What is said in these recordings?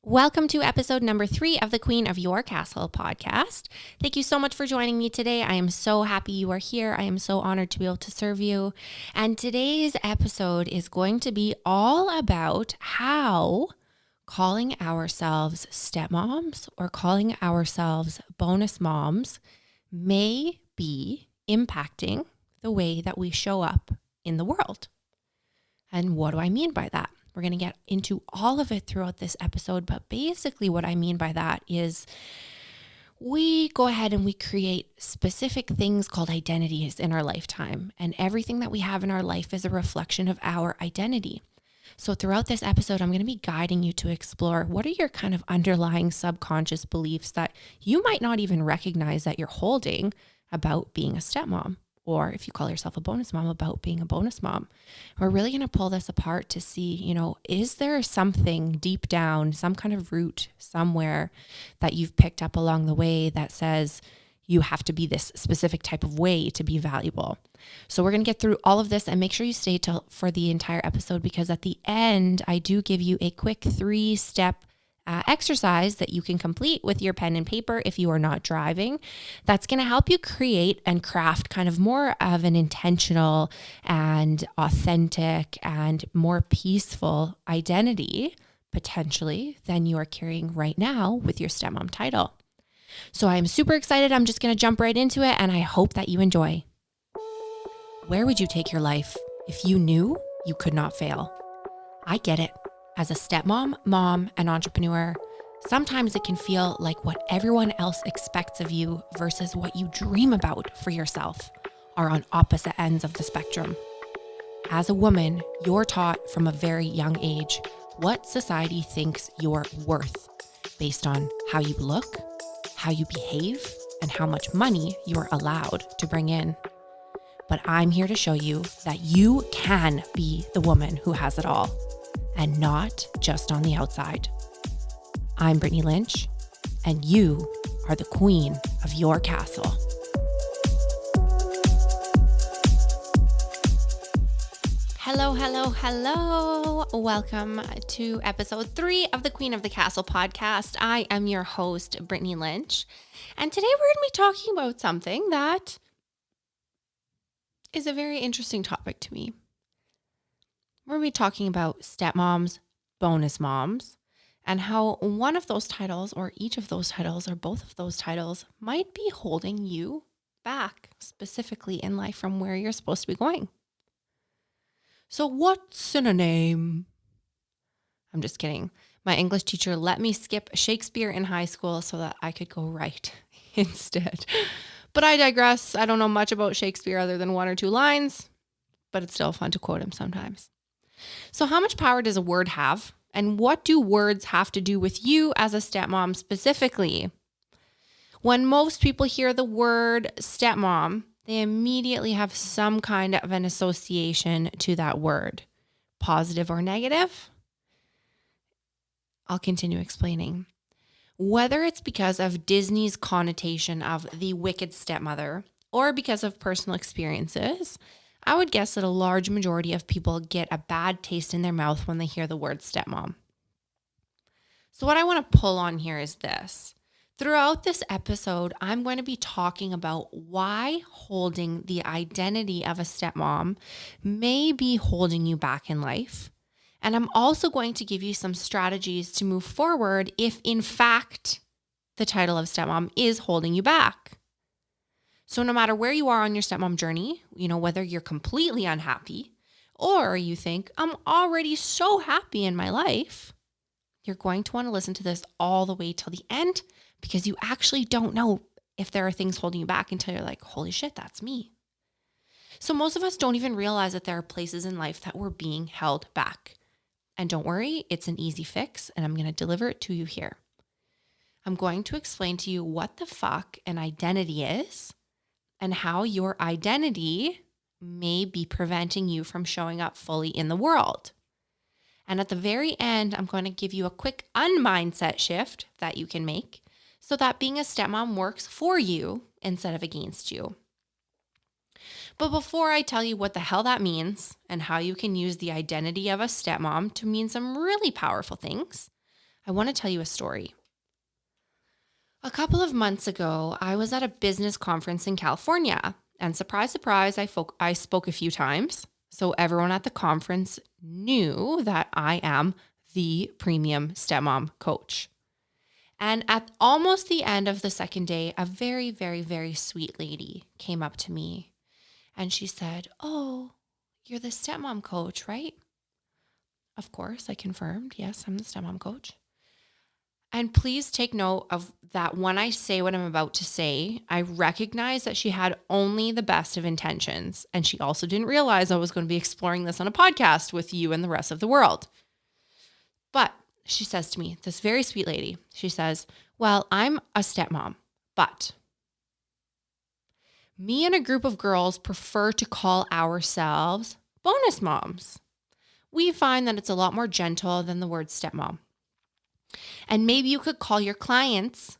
Welcome to episode number 3 of the Queen of Your Castle podcast. Thank you so much for joining me today. I am so happy you are here. I am so honored to be able to serve you. And today's episode is going to be all about how calling ourselves stepmoms or calling ourselves bonus moms may be impacting the way that we show up in the world. And what do I mean by that? We're going to get into all of it throughout this episode, but basically what I mean by that is we go ahead and we create specific things called identities in our lifetime, and everything that we have in our life is a reflection of our identity. So throughout this episode, I'm going to be guiding you to explore what are your kind of underlying subconscious beliefs that you might not even recognize that you're holding about being a stepmom. Or if you call yourself a bonus mom, about being a bonus mom. We're really going to pull this apart to see, is there something deep down, some kind of root somewhere that you've picked up along the way that says you have to be this specific type of way to be valuable. So we're going to get through all of this and make sure you stay for the entire episode, because at the end, I do give you a quick 3-step exercise that you can complete with your pen and paper if you are not driving. That's going to help you create and craft kind of more of an intentional and authentic and more peaceful identity, potentially, than you are carrying right now with your stepmom title. So I'm super excited. I'm just going to jump right into it, and I hope that you enjoy. Where would you take your life if you knew you could not fail? I get it. As a stepmom, mom, and entrepreneur, sometimes it can feel like what everyone else expects of you versus what you dream about for yourself are on opposite ends of the spectrum. As a woman, you're taught from a very young age what society thinks you're worth based on how you look, how you behave, and how much money you're allowed to bring in. But I'm here to show you that you can be the woman who has it all, and not just on the outside. I'm Brittany Lynch, and you are the queen of your castle. Hello, hello, hello. Welcome to episode 3 of the Queen of the Castle podcast. I am your host, Brittany Lynch, and today we're going to be talking about something that is a very interesting topic to me. We're going to be talking about stepmoms, bonus moms, and how one of those titles, or each of those titles, or both of those titles might be holding you back specifically in life from where you're supposed to be going. So what's in a name? I'm just kidding. My English teacher let me skip Shakespeare in high school so that I could go write instead. But I digress. I don't know much about Shakespeare other than 1 or 2 lines, but it's still fun to quote him sometimes. So how much power does a word have? And what do words have to do with you as a stepmom specifically? When most people hear the word stepmom, they immediately have some kind of an association to that word, positive or negative. I'll continue explaining. Whether it's because of Disney's connotation of the wicked stepmother or because of personal experiences, I would guess that a large majority of people get a bad taste in their mouth when they hear the word stepmom. So what I want to pull on here is this. Throughout this episode, I'm going to be talking about why holding the identity of a stepmom may be holding you back in life. And I'm also going to give you some strategies to move forward if, in fact, the title of stepmom is holding you back. So no matter where you are on your stepmom journey, whether you're completely unhappy or you think, I'm already so happy in my life, you're going to want to listen to this all the way till the end, because you actually don't know if there are things holding you back until you're like, holy shit, that's me. So most of us don't even realize that there are places in life that we're being held back. And don't worry, it's an easy fix, and I'm going to deliver it to you here. I'm going to explain to you what the fuck an identity is, and how your identity may be preventing you from showing up fully in the world. And at the very end, I'm going to give you a quick unmindset shift that you can make so that being a stepmom works for you instead of against you. But before I tell you what the hell that means and how you can use the identity of a stepmom to mean some really powerful things, I want to tell you a story. A couple of months ago, I was at a business conference in California, and surprise, surprise, I spoke a few times. So everyone at the conference knew that I am the premium stepmom coach. And at almost the end of the second day, a very, very, very sweet lady came up to me and she said, "Oh, you're the stepmom coach, right?" Of course, I confirmed. Yes, I'm the stepmom coach. And please take note of that when I say what I'm about to say, I recognize that she had only the best of intentions. And she also didn't realize I was going to be exploring this on a podcast with you and the rest of the world. But she says to me, this very sweet lady, she says, "Well, I'm a stepmom, but me and a group of girls prefer to call ourselves bonus moms. We find that it's a lot more gentle than the word stepmom. And maybe you could call your clients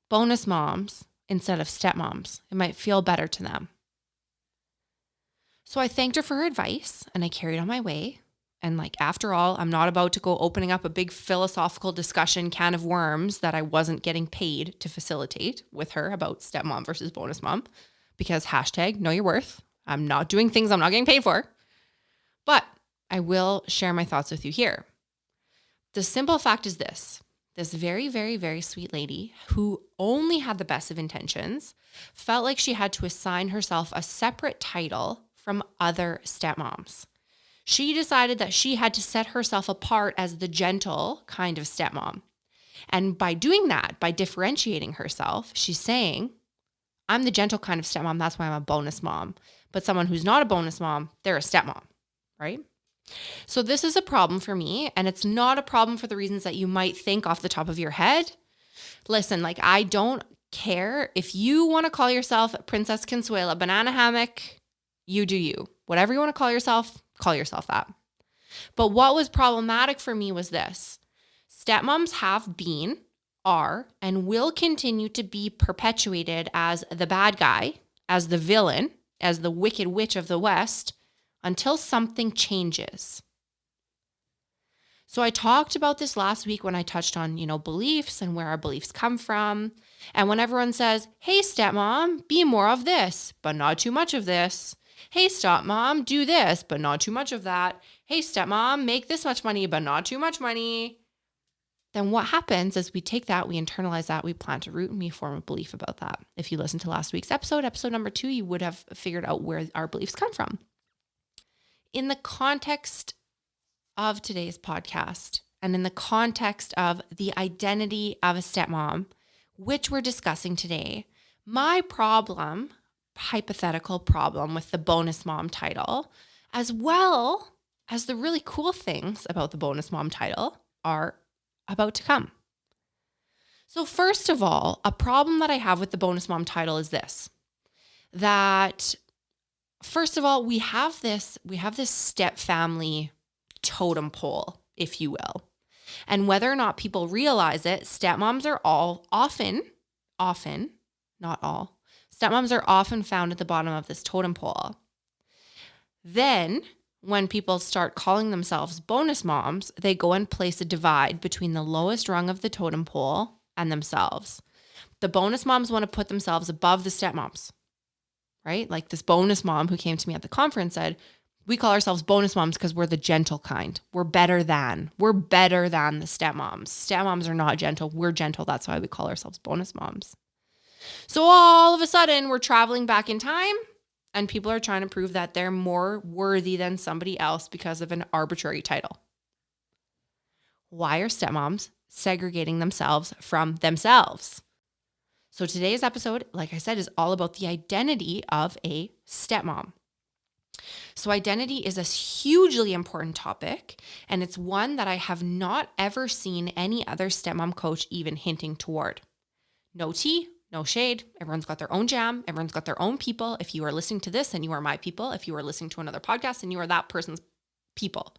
bonus moms instead of stepmoms. It might feel better to them." So I thanked her for her advice and I carried on my way. And after all, I'm not about to go opening up a big philosophical discussion can of worms that I wasn't getting paid to facilitate with her about stepmom versus bonus mom, because #know your worth. I'm not doing things I'm not getting paid for. But I will share my thoughts with you here. The simple fact is this very, very, very sweet lady who only had the best of intentions felt like she had to assign herself a separate title from other stepmoms. She decided that she had to set herself apart as the gentle kind of stepmom. And by doing that, by differentiating herself, she's saying, "I'm the gentle kind of stepmom. That's why I'm a bonus mom. But someone who's not a bonus mom, they're a stepmom," right? So this is a problem for me, and it's not a problem for the reasons that you might think off the top of your head. Listen, I don't care if you want to call yourself Princess Consuela Banana Hammock, you do you. Whatever you want to call yourself that. But what was problematic for me was this. Stepmoms have been, are, and will continue to be perpetuated as the bad guy, as the villain, as the wicked witch of the West, until something changes. So I talked about this last week when I touched on, beliefs and where our beliefs come from. And when everyone says, "Hey, stepmom, be more of this, but not too much of this. Hey, stepmom, do this, but not too much of that. Hey, stepmom, make this much money, but not too much money." Then what happens is we take that, we internalize that, we plant a root, and we form a belief about that. If you listened to last week's episode number 2, you would have figured out where our beliefs come from. In the context of today's podcast, and in the context of the identity of a stepmom, which we're discussing today, my hypothetical problem with the bonus mom title, as well as the really cool things about the bonus mom title, are about to come. So first of all, a problem that I have with the bonus mom title is this, that first of all, we have this step family totem pole, if you will. And whether or not people realize it, stepmoms are often, not all, stepmoms are often found at the bottom of this totem pole. Then when people start calling themselves bonus moms, they go and place a divide between the lowest rung of the totem pole and themselves. The bonus moms want to put themselves above the stepmoms, right? Like this bonus mom who came to me at the conference said, "We call ourselves bonus moms because we're the gentle kind. We're better than the stepmoms. Stepmoms are not gentle. We're gentle. That's why we call ourselves bonus moms." So all of a sudden we're traveling back in time and people are trying to prove that they're more worthy than somebody else because of an arbitrary title. Why are stepmoms segregating themselves from themselves? So today's episode, like I said, is all about the identity of a stepmom. So identity is a hugely important topic, and it's one that I have not ever seen any other stepmom coach even hinting toward. No tea, no shade. Everyone's got their own jam. Everyone's got their own people. If you are listening to this, then you are my people. If you are listening to another podcast, then you are that person's people.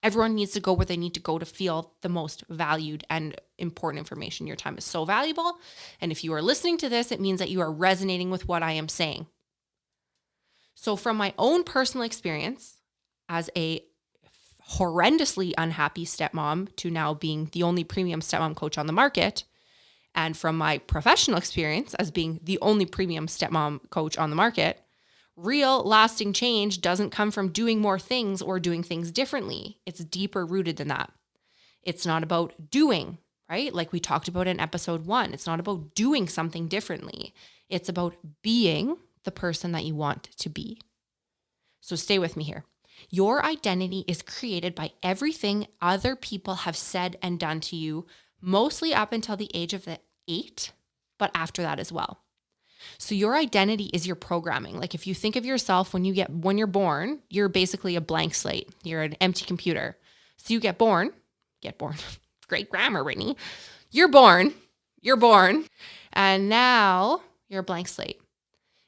Everyone needs to go where they need to go to feel the most valued and important information. Your time is so valuable. And if you are listening to this, it means that you are resonating with what I am saying. So from my own personal experience as a horrendously unhappy stepmom to now being the only premium stepmom coach on the market. And from my professional experience as being the only premium stepmom coach on the market, real lasting change doesn't come from doing more things or doing things differently. It's deeper rooted than that. It's not about doing, right? Like we talked about in episode 1. It's not about doing something differently. It's about being the person that you want to be. So stay with me here. Your identity is created by everything other people have said and done to you, mostly up until the age of the 8, but after that as well. So your identity is your programming. Like if you think of yourself when you're born, you're basically a blank slate. You're an empty computer. So you get born. Great grammar, Brittany. You're born, and now you're a blank slate.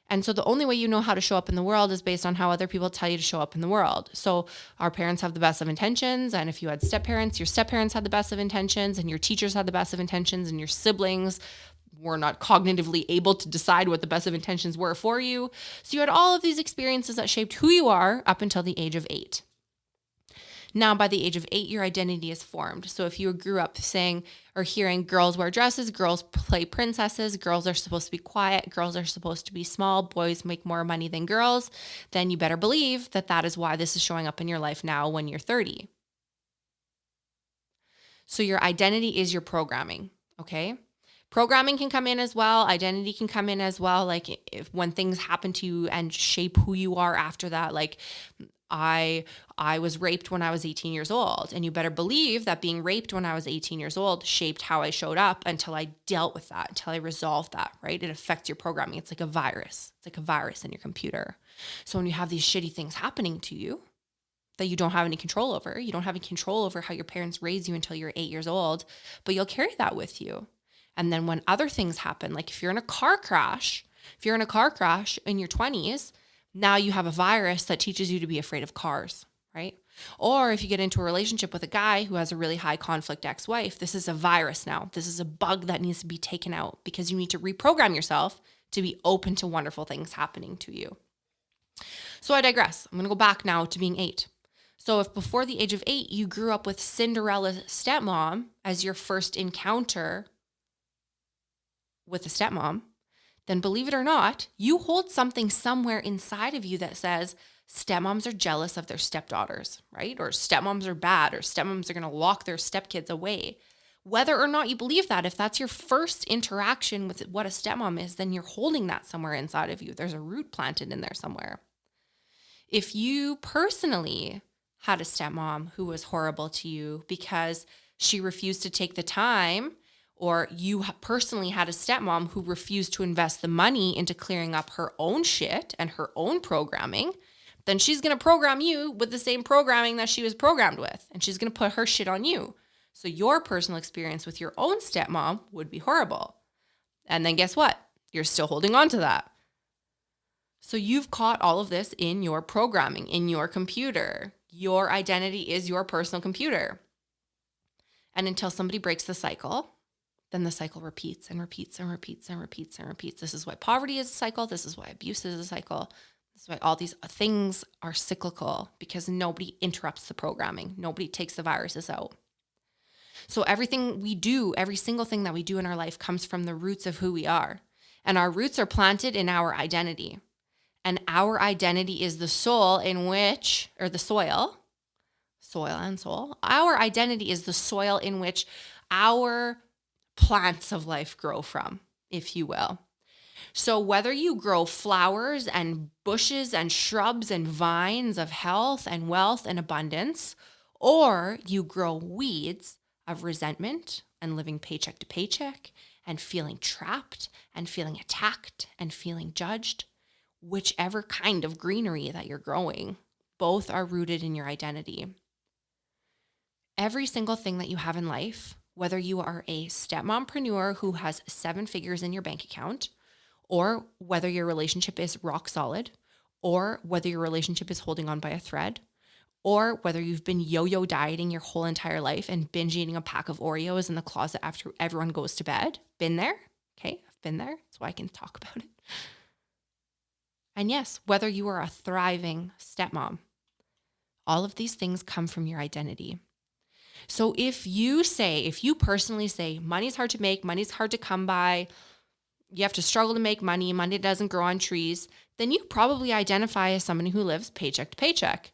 And so the only way you know how to show up in the world is based on how other people tell you to show up in the world. So our parents have the best of intentions. And if you had step-parents, your step-parents had the best of intentions, and your teachers had the best of intentions, and your siblings were not cognitively able to decide what the best of intentions were for you. So you had all of these experiences that shaped who you are up until the age of 8. Now, by the age of 8, your identity is formed. So if you grew up saying or hearing girls wear dresses, girls play princesses, girls are supposed to be quiet, girls are supposed to be small, boys make more money than girls, then you better believe that that is why this is showing up in your life now when you're 30. So your identity is your programming, okay? Programming can come in as well. Identity can come in as well. Like if when things happen to you and shape who you are after that, like I was raped when I was 18 years old, and you better believe that being raped when I was 18 years old shaped how I showed up until I dealt with that, until I resolved that, right? It affects your programming. It's like a virus. It's like a virus in your computer. So when you have these shitty things happening to you that you don't have any control over, you don't have any control over how your parents raised you until you're 8 years old, but you'll carry that with you. And then when other things happen, like if you're in a car crash in your 20s, now you have a virus that teaches you to be afraid of cars, right? Or if you get into a relationship with a guy who has a really high conflict ex-wife, this is a virus now. This is a bug that needs to be taken out because you need to reprogram yourself to be open to wonderful things happening to you. So I digress. I'm going to go back now to being 8. So if before the age of 8, you grew up with Cinderella stepmom as your first encounter with a stepmom, then believe it or not, you hold something somewhere inside of you that says stepmoms are jealous of their stepdaughters, right? Or stepmoms are bad, or stepmoms are going to lock their stepkids away. Whether or not you believe that, if that's your first interaction with what a stepmom is, then you're holding that somewhere inside of you. There's a root planted in there somewhere. If you personally had a stepmom who was horrible to you because she refused to take the time, or you personally had a stepmom who refused to invest the money into clearing up her own shit and her own programming, then she's going to program you with the same programming that she was programmed with. And she's going to put her shit on you. So your personal experience with your own stepmom would be horrible. And then guess what? You're still holding on to that. So you've caught all of this in your programming, in your computer. Your identity is your personal computer. And until somebody breaks the cycle, then the cycle repeats and repeats and repeats and repeats and repeats. This is why poverty is a cycle. This is why abuse is a cycle. This is why all these things are cyclical, because nobody interrupts the programming. Nobody takes the viruses out. So everything we do, every single thing that we do in our life comes from the roots of who we are. And our roots are planted in our identity. And our identity is the soil in which, or the soil and soul. Our identity is the soil in which our plants of life grow from, if you will. So whether you grow flowers and bushes and shrubs and vines of health and wealth and abundance, or you grow weeds of resentment and living paycheck to paycheck and feeling trapped and feeling attacked and feeling judged, whichever kind of greenery that you're growing, both are rooted in your identity. Every single thing that you have in life, whether you are a stepmompreneur who has 7 figures in your bank account, or whether your relationship is rock solid, or whether your relationship is holding on by a thread, or whether you've been yo-yo dieting your whole entire life and binge eating a pack of Oreos in the closet after everyone goes to bed. Been there? Okay, I've been there. That's why I can talk about it. And yes, whether you are a thriving stepmom, All of these things come from your identity. So if you personally say, money's hard to make, money's hard to come by, you have to struggle to make money, money doesn't grow on trees, then you probably identify as someone who lives paycheck to paycheck.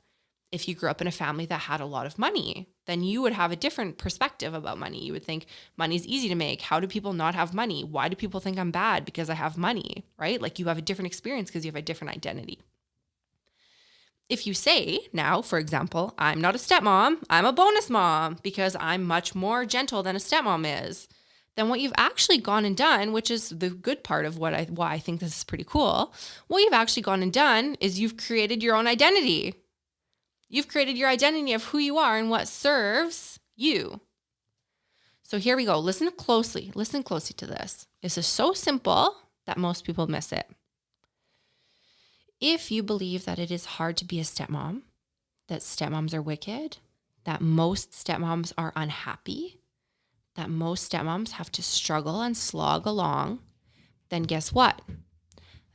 If you grew up in a family that had a lot of money, then you would have a different perspective about money. You would think money's easy to make. How do people not have money? Why do people think I'm bad because I have money, right? Like you have a different experience because you have a different identity. If you say now, for example, I'm not a stepmom, I'm a bonus mom because I'm much more gentle than a stepmom is, then what you've actually gone and done, which is the good part of why I think this is pretty cool, what you've actually gone and done is you've created your own identity. You've created your identity of who you are and what serves you. So here we go. Listen closely to this. This is so simple that most people miss it. If you believe that it is hard to be a stepmom, that stepmoms are wicked, that most stepmoms are unhappy, that most stepmoms have to struggle and slog along, then guess what?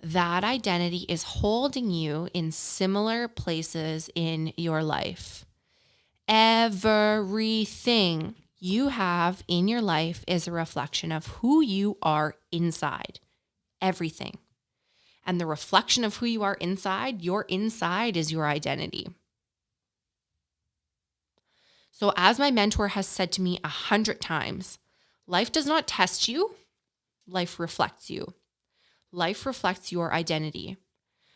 That identity is holding you in similar places in your life. Everything you have in your life is a reflection of who you are inside. Everything. And the reflection of who you are inside, your inside is your identity. So as my mentor has said to me 100 times, life does not test you, life reflects you. Life reflects your identity.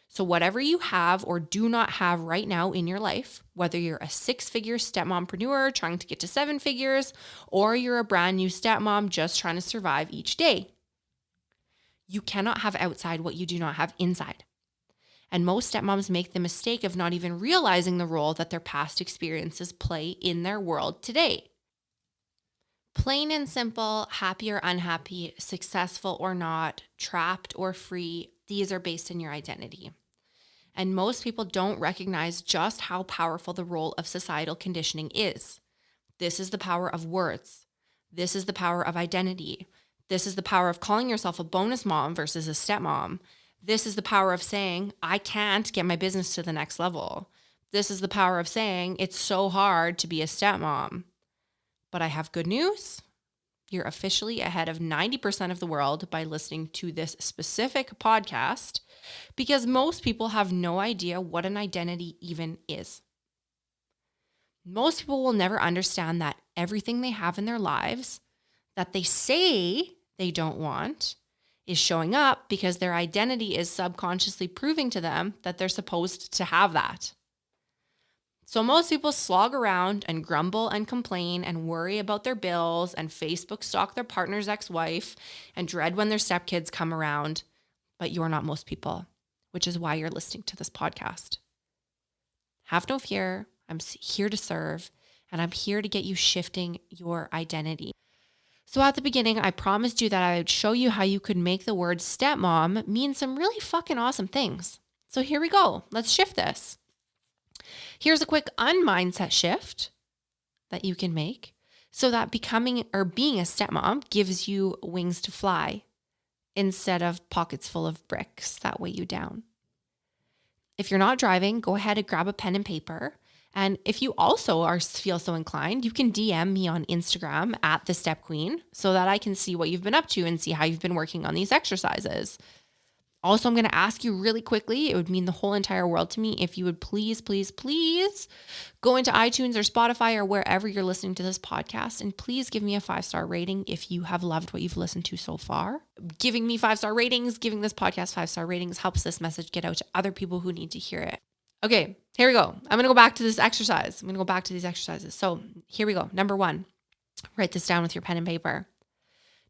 So whatever you have or do not have right now in your life, whether you're a 6-figure stepmompreneur trying to get to 7 figures, or you're a brand new stepmom just trying to survive each day, you cannot have outside what you do not have inside. And most stepmoms make the mistake of not even realizing the role that their past experiences play in their world today. Plain and simple, happy or unhappy, successful or not, trapped or free, these are based in your identity. And most people don't recognize just how powerful the role of societal conditioning is. This is the power of words. This is the power of identity. This is the power of calling yourself a bonus mom versus a stepmom. This is the power of saying, I can't get my business to the next level. This is the power of saying, it's so hard to be a stepmom. But I have good news. You're officially ahead of 90% of the world by listening to this specific podcast because most people have no idea what an identity even is. Most people will never understand that everything they have in their lives that they say they don't want is showing up because their identity is subconsciously proving to them that they're supposed to have that. So most people slog around and grumble and complain and worry about their bills and Facebook stalk their partner's ex-wife and dread when their stepkids come around. But you're not most people, which is why you're listening to this podcast. Have no fear. I'm here to serve, and I'm here to get you shifting your identity. So at the beginning, I promised you that I would show you how you could make the word stepmom mean some really fucking awesome things. So here we go. Let's shift this. Here's a quick unmindset shift that you can make so that becoming or being a stepmom gives you wings to fly instead of pockets full of bricks that weigh you down. If you're not driving, go ahead and grab a pen and paper. And if you also feel so inclined, you can DM me on Instagram at the Step Queen so that I can see what you've been up to and see how you've been working on these exercises. Also, I'm going to ask you really quickly, it would mean the whole entire world to me if you would please, please, please go into iTunes or Spotify or wherever you're listening to this podcast and please give me a 5-star rating if you have loved what you've listened to so far. Giving me 5-star ratings, giving this podcast 5-star ratings helps this message get out to other people who need to hear it. Okay, here we go. I'm going to go back to this exercise. I'm going to go back to these exercises. So here we go. Number 1, write this down with your pen and paper.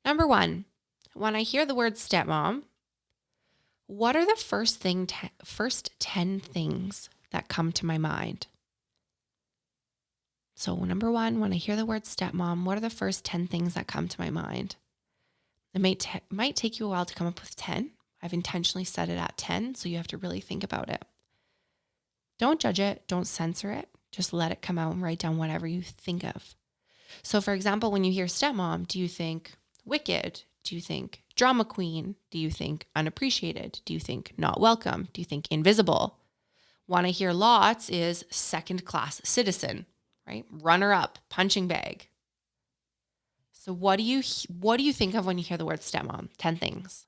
Number 1, when I hear the word stepmom, what are the first 10 things that come to my mind? So number 1, when I hear the word stepmom, what are the first 10 things that come to my mind? It might take you a while to come up with 10. I've intentionally set it at 10, so you have to really think about it. Don't judge it. Don't censor it. Just let it come out and write down whatever you think of. So for example, when you hear stepmom, do you think wicked? Do you think drama queen? Do you think unappreciated? Do you think not welcome? Do you think invisible? One I hear lots is second-class citizen, right? Runner-up, punching bag. So what do you think of when you hear the word stepmom? 10 things.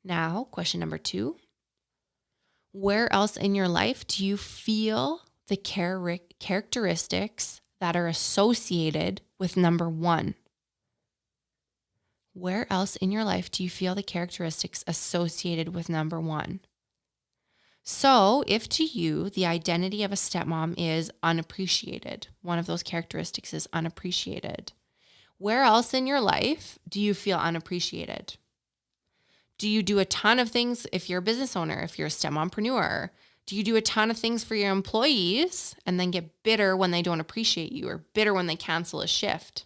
Now, question number 2. Where else in your life do you feel the characteristics that are associated with number 1? Where else in your life do you feel the characteristics associated with number 1? So if to you, the identity of a stepmom is unappreciated, one of those characteristics is unappreciated, where else in your life do you feel unappreciated? Do you do a ton of things if you're a business owner, if you're a stepmompreneur? Do you do a ton of things for your employees and then get bitter when they don't appreciate you or bitter when they cancel a shift?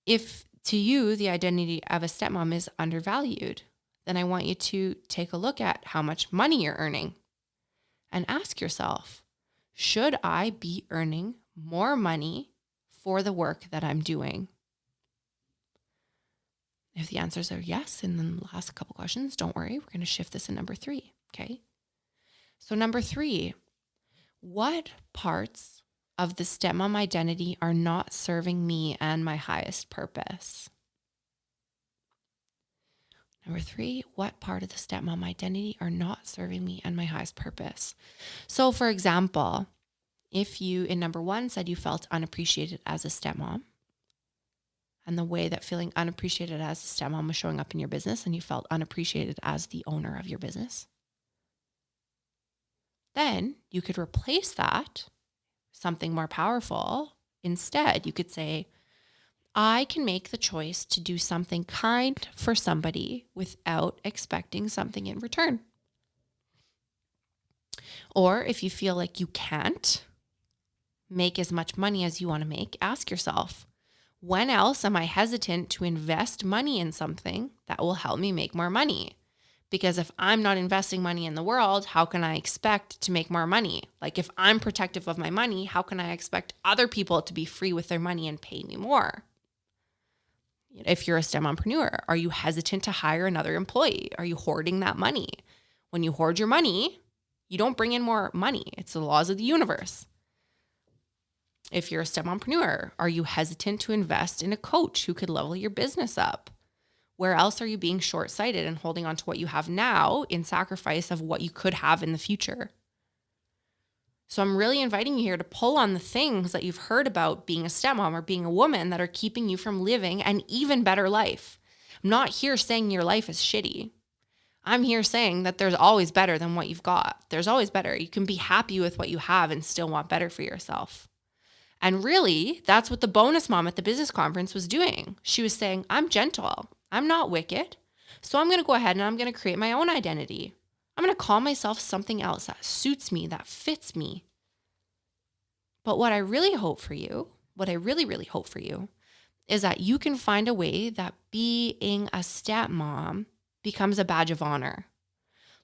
If to you, the identity of a stepmom is undervalued, then I want you to take a look at how much money you're earning and ask yourself, should I be earning more money for the work that I'm doing? If the answers are yes in the last couple questions, don't worry, we're going to shift this in number 3, okay? So number 3, what parts of the stepmom identity are not serving me and my highest purpose? Number 3, what part of the stepmom identity are not serving me and my highest purpose? So for example, if you in number 1 said you felt unappreciated as a stepmom, and the way that feeling unappreciated as a stepmom was showing up in your business and you felt unappreciated as the owner of your business, then you could replace that something more powerful. Instead, you could say, I can make the choice to do something kind for somebody without expecting something in return. Or if you feel like you can't make as much money as you want to make, ask yourself, when else am I hesitant to invest money in something that will help me make more money? Because if I'm not investing money in the world, how can I expect to make more money? Like if I'm protective of my money, how can I expect other people to be free with their money and pay me more? If you're a stepmompreneur, are you hesitant to hire another employee? Are you hoarding that money? When you hoard your money, you don't bring in more money. It's the laws of the universe. If you're a stepmompreneur, are you hesitant to invest in a coach who could level your business up? Where else are you being short-sighted and holding on to what you have now in sacrifice of what you could have in the future? So I'm really inviting you here to pull on the things that you've heard about being a stepmom or being a woman that are keeping you from living an even better life. I'm not here saying your life is shitty. I'm here saying that there's always better than what you've got. There's always better. You can be happy with what you have and still want better for yourself. And really, that's what the bonus mom at the business conference was doing. She was saying, I'm gentle. I'm not wicked. So I'm going to go ahead and I'm going to create my own identity. I'm going to call myself something else that suits me, that fits me. But what I really hope for you, what I really, really hope for you is that you can find a way that being a stepmom becomes a badge of honor.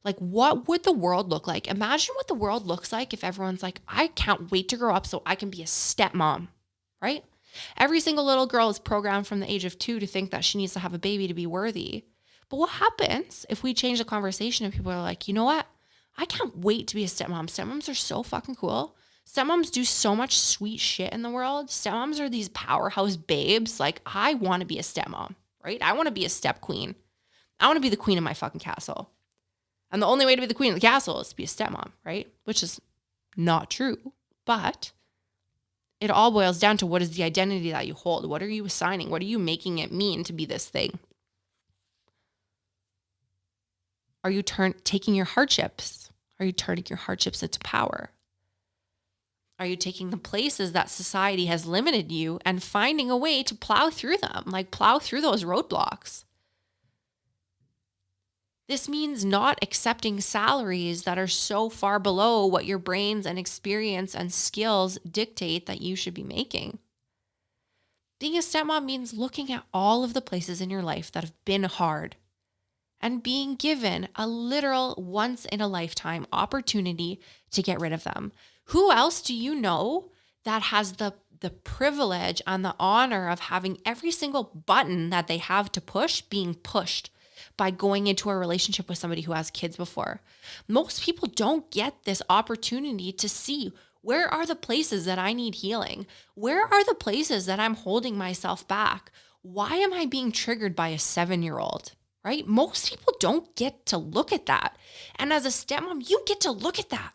Like, what would the world look like? Imagine what the world looks like if everyone's like, I can't wait to grow up so I can be a stepmom, right? Every single little girl is programmed from the age of 2 to think that she needs to have a baby to be worthy. But what happens if we change the conversation and people are like, you know what? I can't wait to be a stepmom. Stepmoms are so fucking cool. Stepmoms do so much sweet shit in the world. Stepmoms are these powerhouse babes. Like, I want to be a stepmom, right? I want to be a step queen. I want to be the queen of my fucking castle. And the only way to be the queen of the castle is to be a stepmom, right? Which is not true. But it all boils down to what is the identity that you hold? What are you assigning? What are you making it mean to be this thing? Are you taking your hardships? Are you turning your hardships into power? Are you taking the places that society has limited you and finding a way to plow through them, like plow through those roadblocks? This means not accepting salaries that are so far below what your brains and experience and skills dictate that you should be making. Being a stepmom means looking at all of the places in your life that have been hard and being given a literal once-in-a-lifetime opportunity to get rid of them. Who else do you know that has the privilege and the honor of having every single button that they have to push being pushed? by going into a relationship with somebody who has kids before. Most people don't get this opportunity to see, where are the places that I need healing? Where are the places that I'm holding myself back? Why am I being triggered by a 7-year-old? Right? Most people don't get to look at that. And as a stepmom, you get to look at that.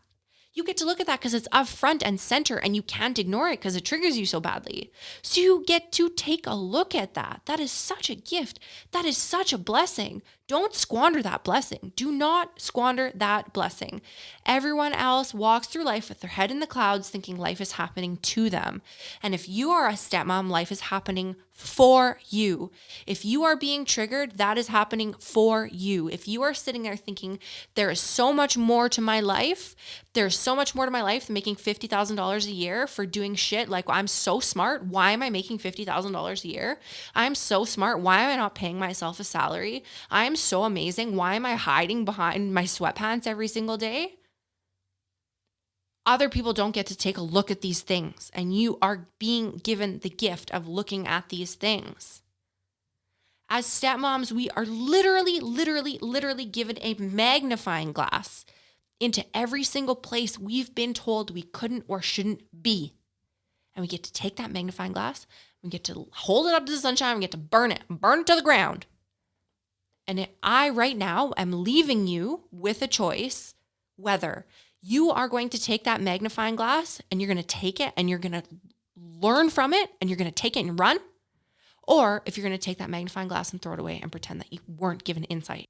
You get to look at that because it's up front and center and you can't ignore it because it triggers you so badly. So you get to take a look at that. That is such a gift. That is such a blessing. Don't squander that blessing. Do not squander that blessing. Everyone else walks through life with their head in the clouds thinking life is happening to them. And if you are a stepmom, life is happening for you. If you are being triggered, that is happening for you. If you are sitting there thinking there is so much more to my life, there's so much more to my life than making $50,000 a year for doing shit like, I'm so smart. Why am I making $50,000 a year? I'm so smart. Why am I not paying myself a salary? I'm so amazing. Why am I hiding behind my sweatpants every single day? Other people don't get to take a look at these things, and you are being given the gift of looking at these things. As stepmoms, we are literally given a magnifying glass into every single place we've been told we couldn't or shouldn't be. And we get to take that magnifying glass, we get to hold it up to the sunshine, we get to burn it to the ground. And I right now am leaving you with a choice, whether you are going to take that magnifying glass and you're going to take it and you're going to learn from it and you're going to take it and run, or if you're going to take that magnifying glass and throw it away and pretend that you weren't given insight.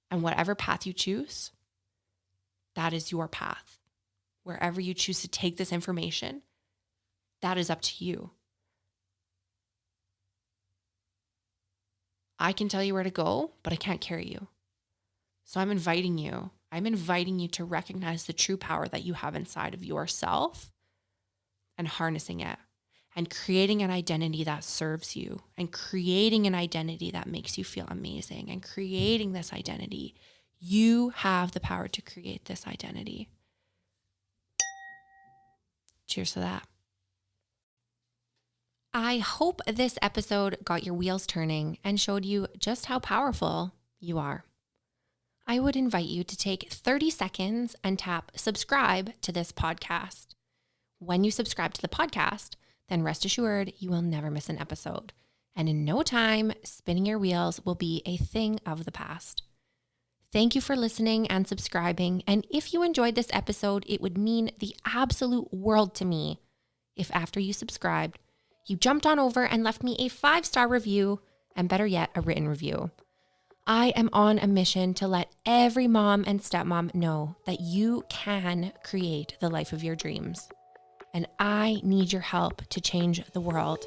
And whatever path you choose, that is your path. Wherever you choose to take this information, that is up to you. I can tell you where to go, but I can't carry you. So I'm inviting you to recognize the true power that you have inside of yourself and harnessing it and creating an identity that serves you and creating an identity that makes you feel amazing and creating this identity. You have the power to create this identity. Cheers to that. I hope this episode got your wheels turning and showed you just how powerful you are. I would invite you to take 30 seconds and tap subscribe to this podcast. When you subscribe to the podcast, then rest assured you will never miss an episode. And in no time, spinning your wheels will be a thing of the past. Thank you for listening and subscribing. And if you enjoyed this episode, it would mean the absolute world to me if after you subscribed, you jumped on over and left me a 5-star review, and better yet, a written review. I am on a mission to let every mom and stepmom know that you can create the life of your dreams. And I need your help to change the world.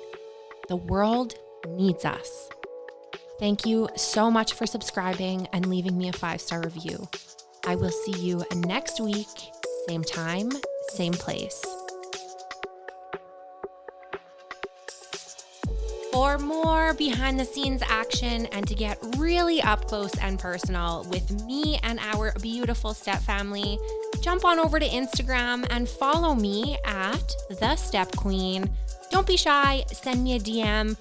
The world needs us. Thank you so much for subscribing and leaving me a 5-star review. I will see you next week, same time, same place. For more behind the scenes action and to get really up close and personal with me and our beautiful step family, jump on over to Instagram and follow me at The Step Queen. Don't be shy, send me a DM,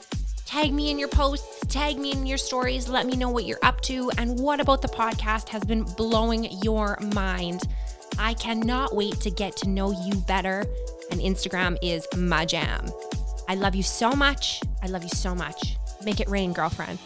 tag me in your posts, tag me in your stories, let me know what you're up to and what about the podcast has been blowing your mind. I cannot wait to get to know you better, and Instagram is my jam. I love you so much. I love you so much. Make it rain, girlfriend.